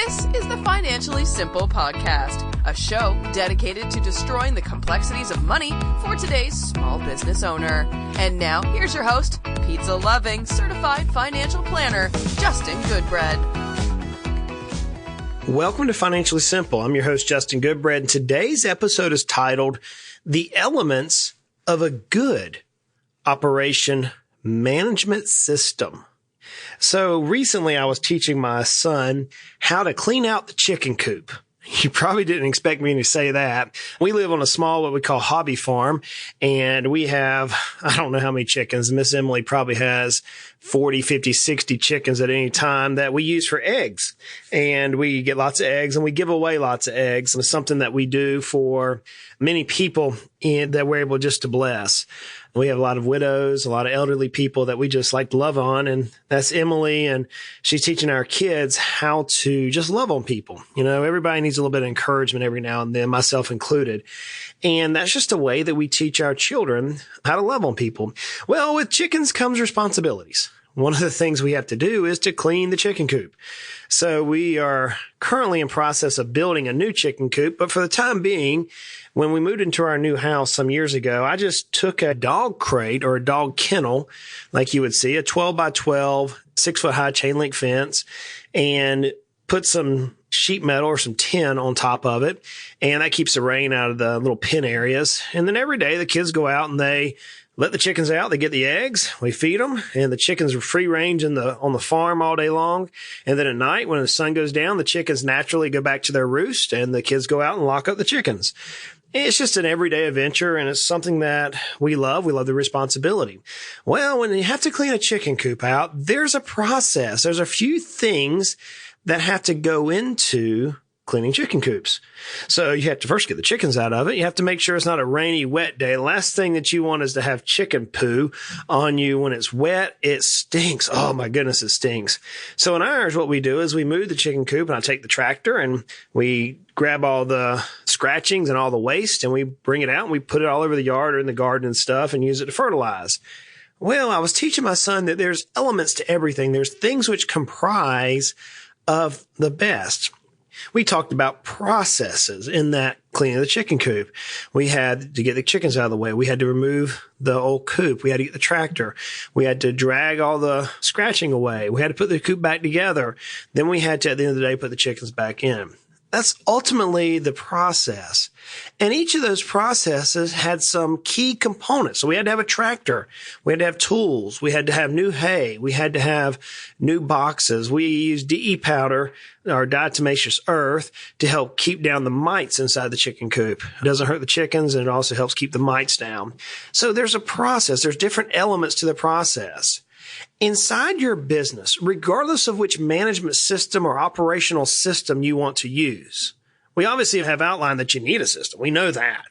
This is the Financially Simple Podcast, a show dedicated to destroying the complexities of money for today's small business owner. And now, here's your host, pizza-loving, certified financial planner, Justin Goodbread. Welcome to Financially Simple. I'm your host, Justin Goodbread, and today's episode is titled, The Elements of a Good Operation Management System. So recently I was teaching my son how to clean out the chicken coop. You probably didn't expect me to say that. We live on a small, what we call hobby farm, and we have, I don't know how many chickens. Miss Emily probably has 40, 50, 60 chickens at any time that we use for eggs. And we get lots of eggs and we give away lots of eggs. And it's something that we do for many people that we're able just to bless. We have a lot of widows, a lot of elderly people that we just like to love on. And that's Emily. And she's teaching our kids how to just love on people. You know, everybody needs a little bit of encouragement every now and then, myself included. And that's just a way that we teach our children how to love on people. Well, with chickens comes responsibilities. One of the things we have to do is to clean the chicken coop. So we are currently in process of building a new chicken coop. But for the time being, when we moved into our new house some years ago, I just took a dog crate or a dog kennel, like you would see, a 12 by 12, 6-foot high chain link fence, and put some sheet metal or some tin on top of it. And that keeps the rain out of the little pen areas. And then every day the kids go out and they let the chickens out. They get the eggs. We feed them, and the chickens are free range on the farm all day long. And then at night, when the sun goes down, the chickens naturally go back to their roost, and the kids go out and lock up the chickens. It's just an everyday adventure, and it's something that we love. We love the responsibility. Well, when you have to clean a chicken coop out, there's a process. There's a few things that have to go into cleaning chicken coops. So you have to first get the chickens out of it. You have to make sure it's not a rainy, wet day. The last thing that you want is to have chicken poo on you when it's wet. It stinks. Oh my goodness, it stinks. So in ours, what we do is we move the chicken coop, and I take the tractor and we grab all the scratchings and all the waste, and we bring it out and we put it all over the yard or in the garden and stuff and use it to fertilize. Well, I was teaching my son that there's elements to everything. There's things which comprise of the best. We talked about processes in that cleaning the chicken coop. We had to get the chickens out of the way. We had to remove the old coop. We had to get the tractor. We had to drag all the scratching away. We had to put the coop back together. Then we had to, at the end of the day, put the chickens back in. That's ultimately the process. And each of those processes had some key components. So we had to have a tractor. We had to have tools. We had to have new hay. We had to have new boxes. We used DE powder or diatomaceous earth to help keep down the mites inside the chicken coop. It doesn't hurt the chickens, and it also helps keep the mites down. So there's a process. There's different elements to the process. Inside your business, regardless of which management system or operational system you want to use, we obviously have outlined that you need a system. We know that.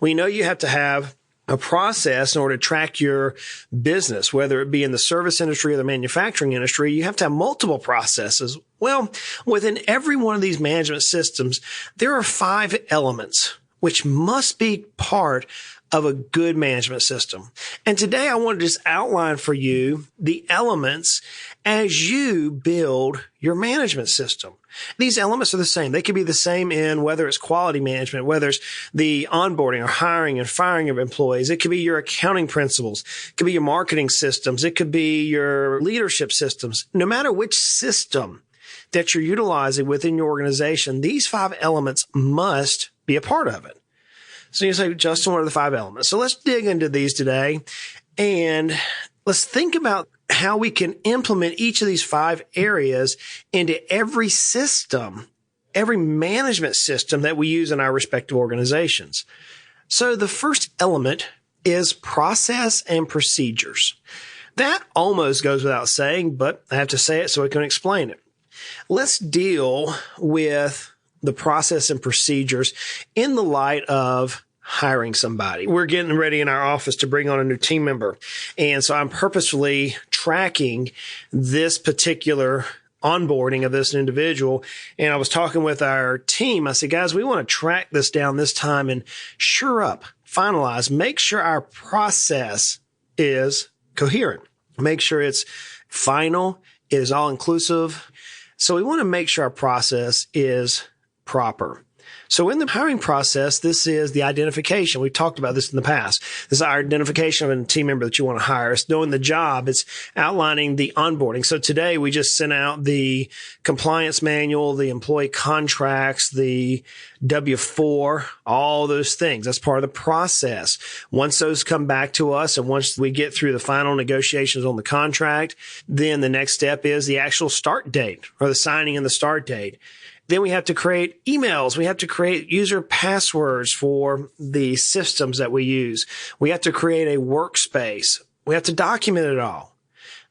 We know you have to have a process in order to track your business, whether it be in the service industry or the manufacturing industry. You have to have multiple processes. Well, within every one of these management systems, there are 5 elements which must be part of a good management system. And today I want to just outline for you the elements as you build your management system. These elements are the same. They could be the same in whether it's quality management, whether it's the onboarding or hiring and firing of employees. It could be your accounting principles. It could be your marketing systems. It could be your leadership systems. No matter which system that you're utilizing within your organization, these 5 elements must be a part of it. So you say, Justin, what are the 5 elements? So let's dig into these today, and let's think about how we can implement each of these 5 areas into every system, every management system that we use in our respective organizations. So the first element is process and procedures. That almost goes without saying, but I have to say it so I can explain it. Let's deal with the process and procedures in the light of hiring somebody. We're getting ready in our office to bring on a new team member. And so I'm purposefully tracking this particular onboarding of this individual. And I was talking with our team. I said, guys, we want to track this down this time and sure up, finalize, make sure our process is coherent. Make sure it's final, it is all inclusive. So we want to make sure our process is proper. So in the hiring process, this is the identification. We've talked about this in the past. This is our identification of a team member that you want to hire. It's knowing the job. It's outlining the onboarding. So today we just sent out the compliance manual, the employee contracts, the W-4, all those things. That's part of the process. Once those come back to us and once we get through the final negotiations on the contract, then the next step is the actual start date or the signing and the start date. Then we have to create emails. We have to create user passwords for the systems that we use. We have to create a workspace. We have to document it all.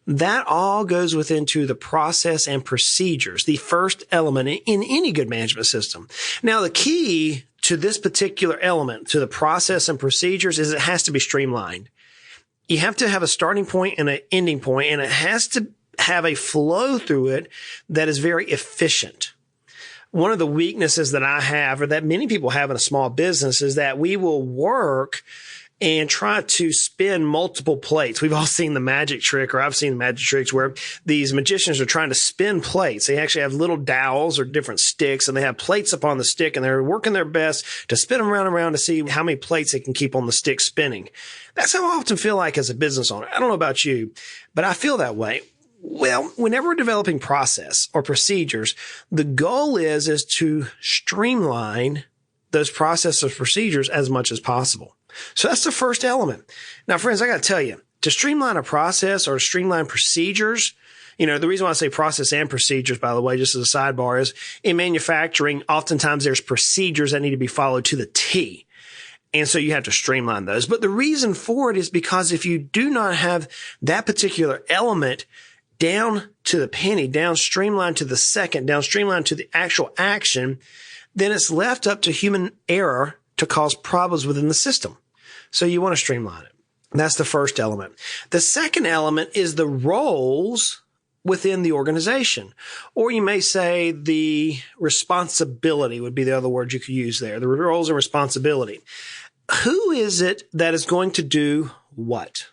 That all goes into the process and procedures, the first element in any good management system. Now, the key to this particular element, to the process and procedures, is it has to be streamlined. You have to have a starting point and an ending point, and it has to have a flow through it that is very efficient. One of the weaknesses that I have, or that many people have in a small business, is that we will work and try to spin multiple plates. We've all seen the magic trick, or I've seen the magic tricks where these magicians are trying to spin plates. They actually have little dowels or different sticks, and they have plates up on the stick, and they're working their best to spin them around and around to see how many plates they can keep on the stick spinning. That's how I often feel like as a business owner. I don't know about you, but I feel that way. Well, whenever we're developing process or procedures, the goal is to streamline those processes or procedures as much as possible. So that's the first element. Now, friends, I got to tell you, to streamline a process or streamline procedures, the reason why I say process and procedures, by the way, just as a sidebar, is in manufacturing, oftentimes there's procedures that need to be followed to the T. And so you have to streamline those. But the reason for it is because if you do not have that particular element down to the penny, down streamlined to the second, down streamlined to the actual action, then it's left up to human error to cause problems within the system. So you want to streamline it. That's the first element. The second element is the roles within the organization. Or you may say the responsibility would be the other word you could use there. The roles and responsibility. Who is it that is going to do what?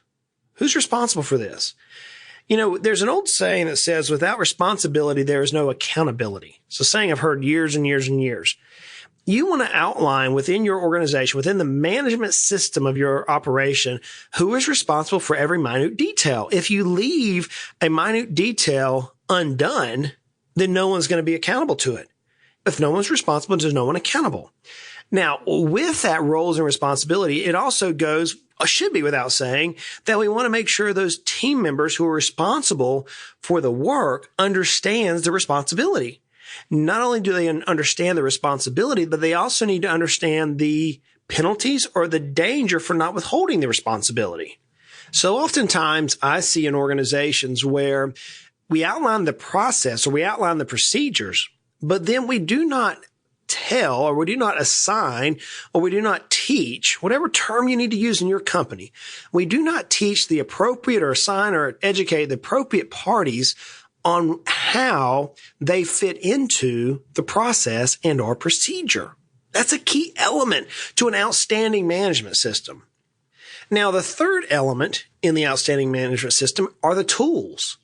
Who's responsible for this? There's an old saying that says, without responsibility, there is no accountability. It's a saying I've heard years and years and years. You want to outline within your organization, within the management system of your operation, who is responsible for every minute detail. If you leave a minute detail undone, then no one's going to be accountable to it. If no one's responsible, there's no one accountable. Now, with that roles and responsibility, it also should be without saying that we want to make sure those team members who are responsible for the work understands the responsibility. Not only do they understand the responsibility, but they also need to understand the penalties or the danger for not withholding the responsibility. So oftentimes I see in organizations where we outline the process or we outline the procedures, but then we do not tell or we do not assign or we do not teach, whatever term you need to use in your company, we do not teach the appropriate or assign or educate the appropriate parties on how they fit into the process and or procedure. That's a key element to an outstanding management system. Now, the third element in the outstanding management system are the tools.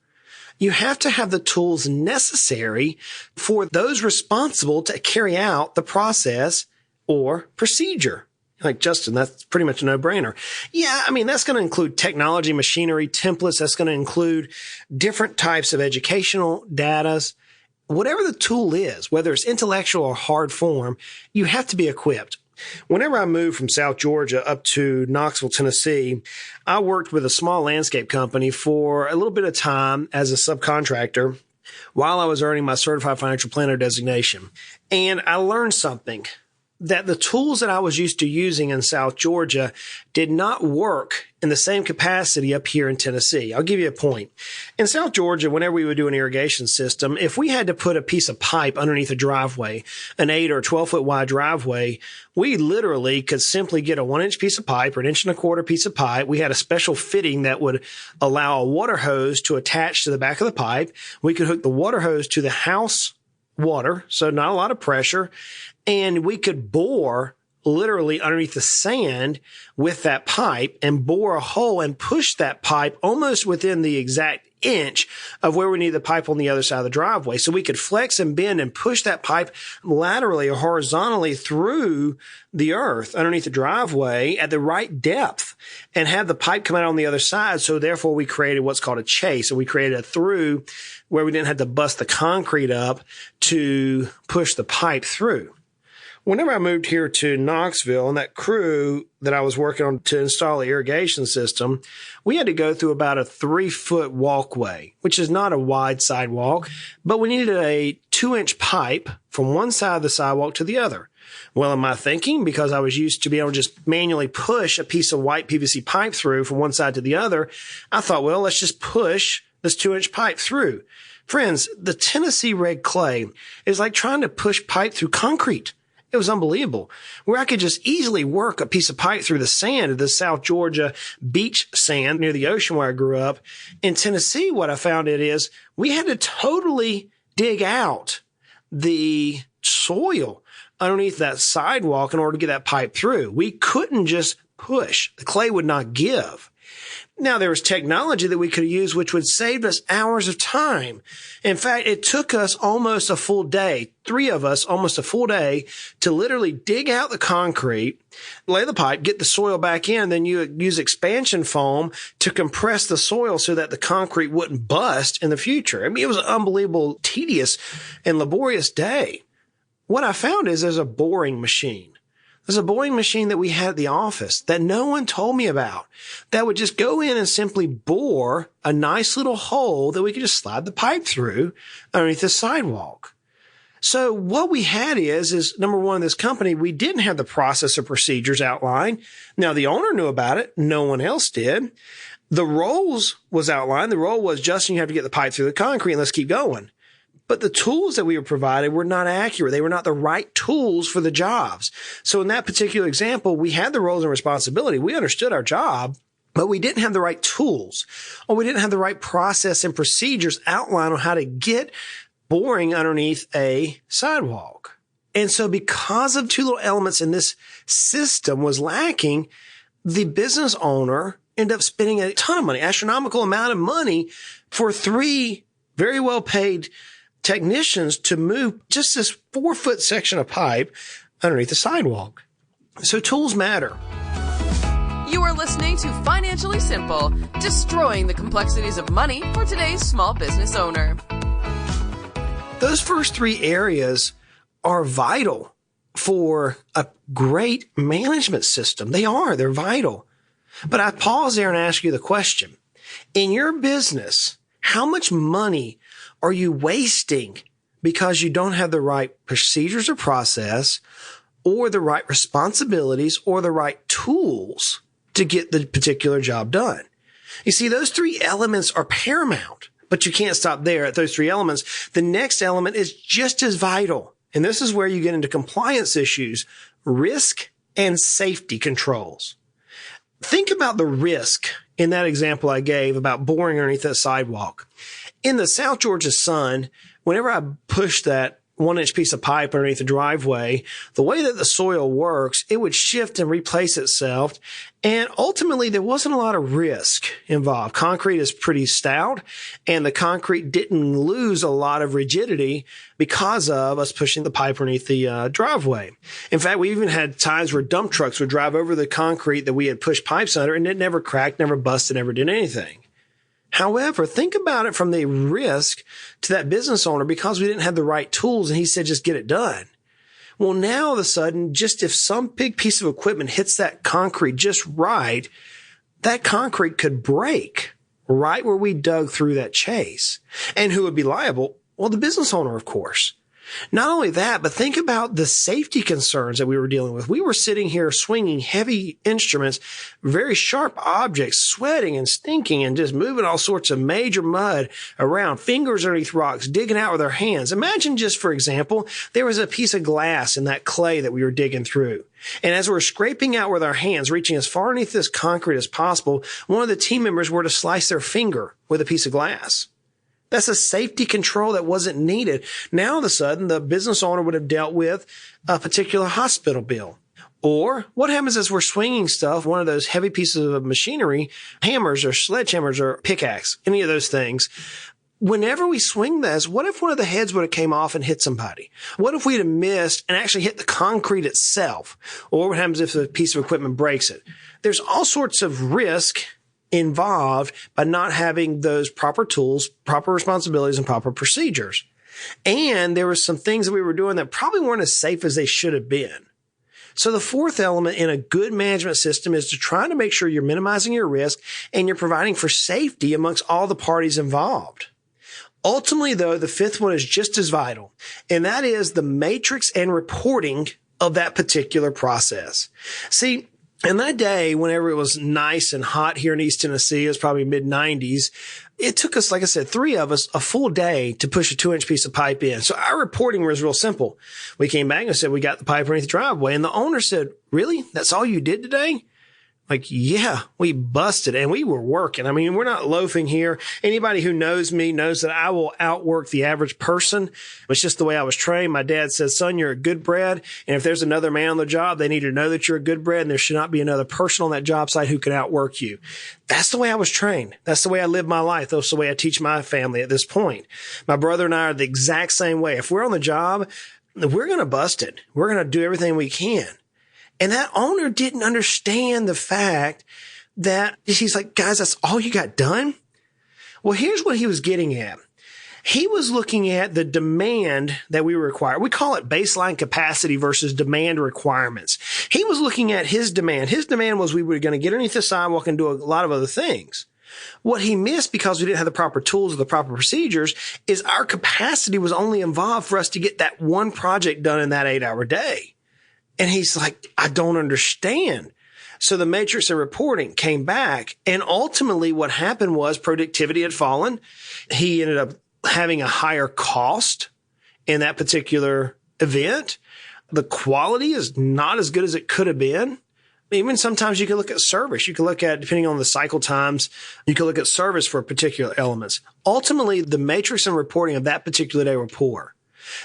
You have to have the tools necessary for those responsible to carry out the process or procedure. Like, Justin, that's pretty much a no-brainer. Yeah, that's going to include technology, machinery, templates. That's going to include different types of educational data. Whatever the tool is, whether it's intellectual or hard form, you have to be equipped. Whenever I moved from South Georgia up to Knoxville, Tennessee, I worked with a small landscape company for a little bit of time as a subcontractor while I was earning my certified financial planner designation. And I learned something, that the tools that I was used to using in South Georgia did not work in the same capacity up here in Tennessee. I'll give you a point. In South Georgia, whenever we would do an irrigation system, if we had to put a piece of pipe underneath a driveway, an 8 or 12 foot wide driveway, we literally could simply get a 1-inch piece of pipe or an 1.25 inch piece of pipe. We had a special fitting that would allow a water hose to attach to the back of the pipe. We could hook the water hose to the house water, so not a lot of pressure. And we could bore literally underneath the sand with that pipe and bore a hole and push that pipe almost within the exact inch of where we need the pipe on the other side of the driveway. So we could flex and bend and push that pipe laterally or horizontally through the earth underneath the driveway at the right depth and have the pipe come out on the other side. So therefore we created what's called a chase. So we created a through where we didn't have to bust the concrete up to push the pipe through. Whenever I moved here to Knoxville and that crew that I was working on to install the irrigation system, we had to go through about a 3-foot walkway, which is not a wide sidewalk, but we needed a 2-inch pipe from one side of the sidewalk to the other. Well, in my thinking, because I was used to be able to just manually push a piece of white PVC pipe through from one side to the other, I thought, well, let's just push this 2-inch pipe through. Friends, the Tennessee red clay is like trying to push pipe through concrete. It was unbelievable. Where I could just easily work a piece of pipe through the sand of the South Georgia beach sand near the ocean where I grew up. In Tennessee, what I found it is we had to totally dig out the soil underneath that sidewalk in order to get that pipe through. We couldn't just push. The clay would not give. Now, there was technology that we could use, which would save us hours of time. In fact, it took us almost a full day, 3 of us, almost a full day, to literally dig out the concrete, lay the pipe, get the soil back in, then you use expansion foam to compress the soil so that the concrete wouldn't bust in the future. I mean, it was an unbelievable, tedious, and laborious day. What I found is there's a boring machine. There's a boring machine that we had at the office that no one told me about that would just go in and simply bore a nice little hole that we could just slide the pipe through underneath the sidewalk. So what we had is number one, this company, we didn't have the process or procedures outlined. Now, the owner knew about it. No one else did. The roles was outlined. The role was, Justin, you have to get the pipe through the concrete and let's keep going. But the tools that we were provided were not accurate. They were not the right tools for the jobs. So in that particular example, we had the roles and responsibility. We understood our job, but we didn't have the right tools, or we didn't have the right process and procedures outlined on how to get boring underneath a sidewalk. And so because of 2 little elements in this system was lacking, the business owner ended up spending a ton of money, astronomical amount of money for 3 very well paid technicians to move just this 4-foot section of pipe underneath the sidewalk. So tools matter. You are listening to Financially Simple, destroying the complexities of money for today's small business owner. Those first 3 areas are vital for a great management system. They're vital. But I pause there and ask you the question. In your business, how much money are you wasting because you don't have the right procedures or process or the right responsibilities or the right tools to get the particular job done? You see, those 3 elements are paramount, but you can't stop there at those 3 elements. The next element is just as vital. And this is where you get into compliance issues, risk and safety controls. Think about the risk in that example I gave about boring underneath that sidewalk. In the South Georgia sun, whenever I push that 1-inch piece of pipe underneath the driveway, the way that the soil works, it would shift and replace itself. And ultimately, there wasn't a lot of risk involved. Concrete is pretty stout, and the concrete didn't lose a lot of rigidity because of us pushing the pipe underneath the driveway. In fact, we even had times where dump trucks would drive over the concrete that we had pushed pipes under, and it never cracked, never busted, never did anything. However, think about it from the risk to that business owner because we didn't have the right tools and he said, just get it done. Well, now all of a sudden, just if some big piece of equipment hits that concrete just right, that concrete could break right where we dug through that chase. And who would be liable? Well, the business owner, of course. Not only that, but think about the safety concerns that we were dealing with. We were sitting here swinging heavy instruments, very sharp objects, sweating and stinking and just moving all sorts of major mud around, fingers underneath rocks, digging out with our hands. Imagine just, for example, there was a piece of glass in that clay that we were digging through. And as we're scraping out with our hands, reaching as far underneath this concrete as possible, one of the team members were to slice their finger with a piece of glass. That's a safety control that wasn't needed. Now, all of a sudden, the business owner would have dealt with a particular hospital bill Or what happens as we're swinging stuff, one of those heavy pieces of machinery, hammers or sledgehammers or pickaxe, any of those things. Whenever we swing this, what if one of the heads would have came off and hit somebody? What if we'd have missed and actually hit the concrete itself? Or what happens if a piece of equipment breaks it? There's all sorts of risk involved by not having those proper tools, proper responsibilities, and proper procedures. And there were some things that we were doing that probably weren't as safe as they should have been. So the fourth element in a good management system is to try to make sure you're minimizing your risk and you're providing for safety amongst all the parties involved. Ultimately, though, the fifth one is just as vital, and that is the matrix and reporting of that particular process. See, in that day, whenever it was nice and hot here in East Tennessee, it was probably mid-90s, it took us, like I said, 3 of us, a full day to push a 2-inch piece of pipe in. So our reporting was real simple. We came back and said, we got the pipe underneath the driveway. And the owner said, really? That's all you did today? Like, yeah, we busted and we were working. I mean, we're not loafing here. Anybody who knows me knows that I will outwork the average person. It's just the way I was trained. My dad says, son, you're a good bred. And if there's another man on the job, they need to know that you're a good bred and there should not be another person on that job site who can outwork you. That's the way I was trained. That's the way I live my life. That's the way I teach my family at this point. My brother and I are the exact same way. If we're on the job, we're going to bust it. We're going to do everything we can. And that owner didn't understand the fact that he's like, guys, that's all you got done? Well, here's what he was getting at. He was looking at the demand that we require. We call it baseline capacity versus demand requirements. He was looking at his demand. His demand was we were going to get underneath the sidewalk and do a lot of other things. What he missed because we didn't have the proper tools or the proper procedures is our capacity was only involved for us to get that one project done in that 8-hour day. And he's like, I don't understand. So the matrix and reporting came back. And ultimately what happened was productivity had fallen. He ended up having a higher cost in that particular event. The quality is not as good as it could have been. Even sometimes you can look at service. You can look at, depending on the cycle times, you can look at service for particular elements. Ultimately, the matrix and reporting of that particular day were poor.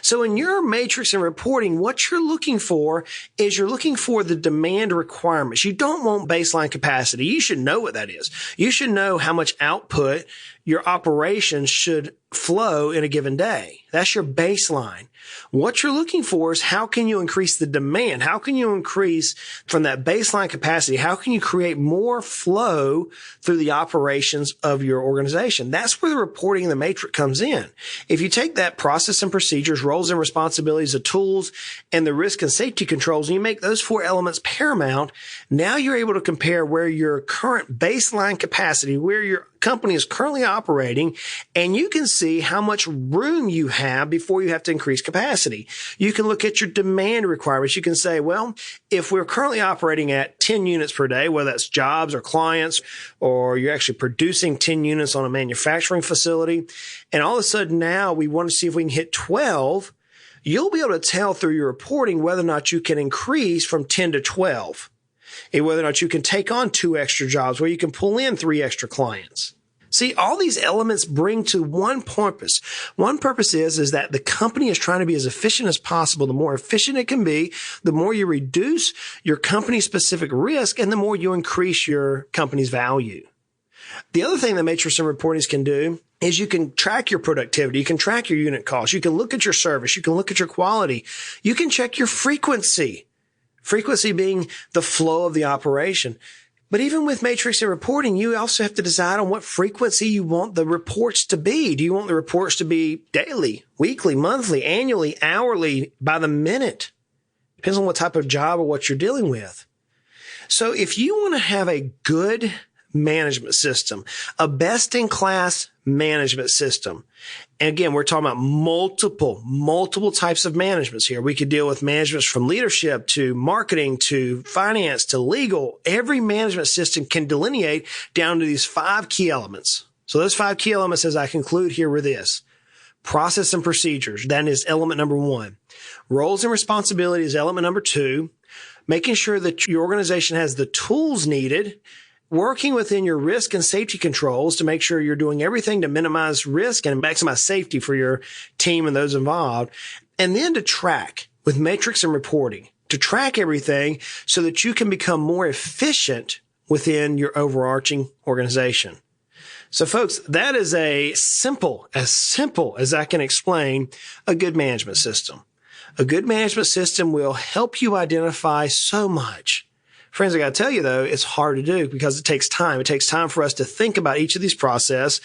So in your matrix and reporting, what you're looking for is you're looking for the demand requirements. You don't want baseline capacity. You should know what that is. You should know how much output your operations should flow in a given day. That's your baseline. What you're looking for is how can you increase the demand? How can you increase from that baseline capacity? How can you create more flow through the operations of your organization? That's where the reporting and the matrix comes in. If you take that process and procedures, roles and responsibilities, the tools, and the risk and safety controls, and you make those 4 elements paramount, now you're able to compare where your current baseline capacity, where your company is currently operating, and you can see how much room you have before you have to increase capacity. You can look at your demand requirements. You can say, well, if we're currently operating at 10 units per day, whether that's jobs or clients, or you're actually producing 10 units on a manufacturing facility, and all of a sudden now we want to see if we can hit 12, you'll be able to tell through your reporting whether or not you can increase from 10 to 12. And whether or not you can take on 2 extra jobs, where you can pull in 3 extra clients. See, all these elements bring to one purpose. One purpose is that the company is trying to be as efficient as possible. The more efficient it can be, the more you reduce your company's specific risk and the more you increase your company's value. The other thing that matrix and reportings can do is you can track your productivity. You can track your unit costs. You can look at your service. You can look at your quality. You can check your frequency. Frequency being the flow of the operation. But even with matrix and reporting, you also have to decide on what frequency you want the reports to be. Do you want the reports to be daily, weekly, monthly, annually, hourly, by the minute? Depends on what type of job or what you're dealing with. So if you want to have a good management system, a best-in-class management system, and again, we're talking about multiple types of managements here. We could deal with managements from leadership to marketing to finance to legal. Every management system can delineate down to these 5 key elements. So those 5 key elements, as I conclude here, were this: process and procedures. That is element number 1. Roles and responsibilities, element number 2. Making sure that your organization has the tools needed. Working within your risk and safety controls to make sure you're doing everything to minimize risk and maximize safety for your team and those involved. And then to track with matrix and reporting. to track everything so that you can become more efficient within your overarching organization. So folks, that is as simple as I can explain a good management system. A good management system will help you identify so much. Friends, I got to tell you though, it's hard to do because it takes time. It takes time for us to think about each of these processes.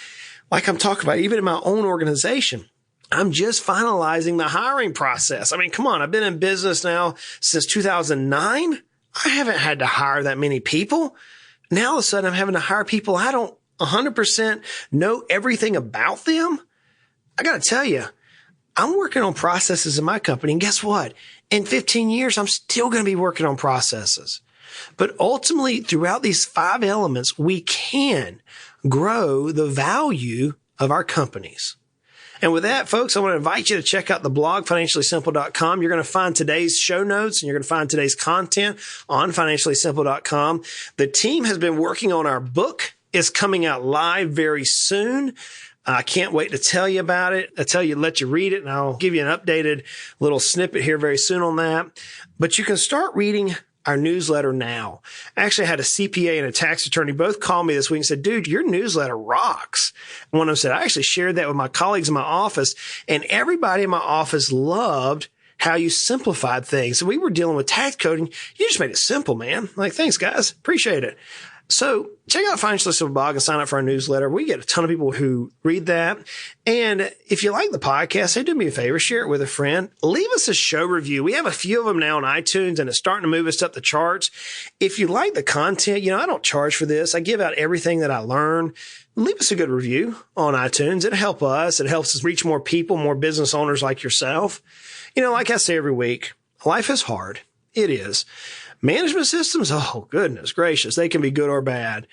Like I'm talking about, even in my own organization, I'm just finalizing the hiring process. I mean, come on, I've been in business now since 2009. I haven't had to hire that many people. Now all of a sudden I'm having to hire people I don't 100% know everything about them. I got to tell you, I'm working on processes in my company. And guess what? In 15 years, I'm still going to be working on processes. But ultimately, throughout these 5 elements, we can grow the value of our companies. And with that, folks, I want to invite you to check out the blog, financiallysimple.com. You're going to find today's show notes and you're going to find today's content on financiallysimple.com. The team has been working on our book. It's coming out live very soon. I can't wait to tell you about it. Let you read it, and I'll give you an updated little snippet here very soon on that. But you can start reading our newsletter now. I actually had a CPA and a tax attorney both call me this week and said, dude, your newsletter rocks. And one of them said, I actually shared that with my colleagues in my office, and everybody in my office loved how you simplified things. So we were dealing with tax coding. You just made it simple, man. Like, thanks, guys. Appreciate it. So check out Financially Simple blog and sign up for our newsletter. We get a ton of people who read that. And if you like the podcast, hey, do me a favor, share it with a friend. Leave us a show review. We have a few of them now on iTunes, and it's starting to move us up the charts. If you like the content, I don't charge for this. I give out everything that I learn. Leave us a good review on iTunes. It'll help us. It helps us reach more people, more business owners like yourself. Like I say every week, life is hard. It is. Management systems, oh, goodness gracious, they can be good or bad.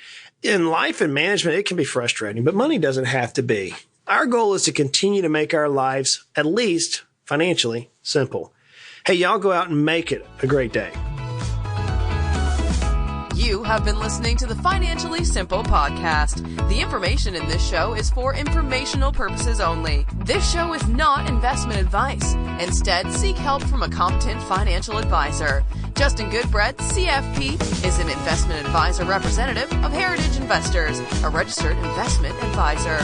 In life and management, it can be frustrating, but money doesn't have to be. Our goal is to continue to make our lives, at least financially, simple. Hey, y'all go out and make it a great day. You have been listening to the Financially Simple podcast. The information in this show is for informational purposes only. This show is not investment advice. Instead, seek help from a competent financial advisor. Justin Goodbread, CFP, is an investment advisor representative of Heritage Investors, a registered investment advisor.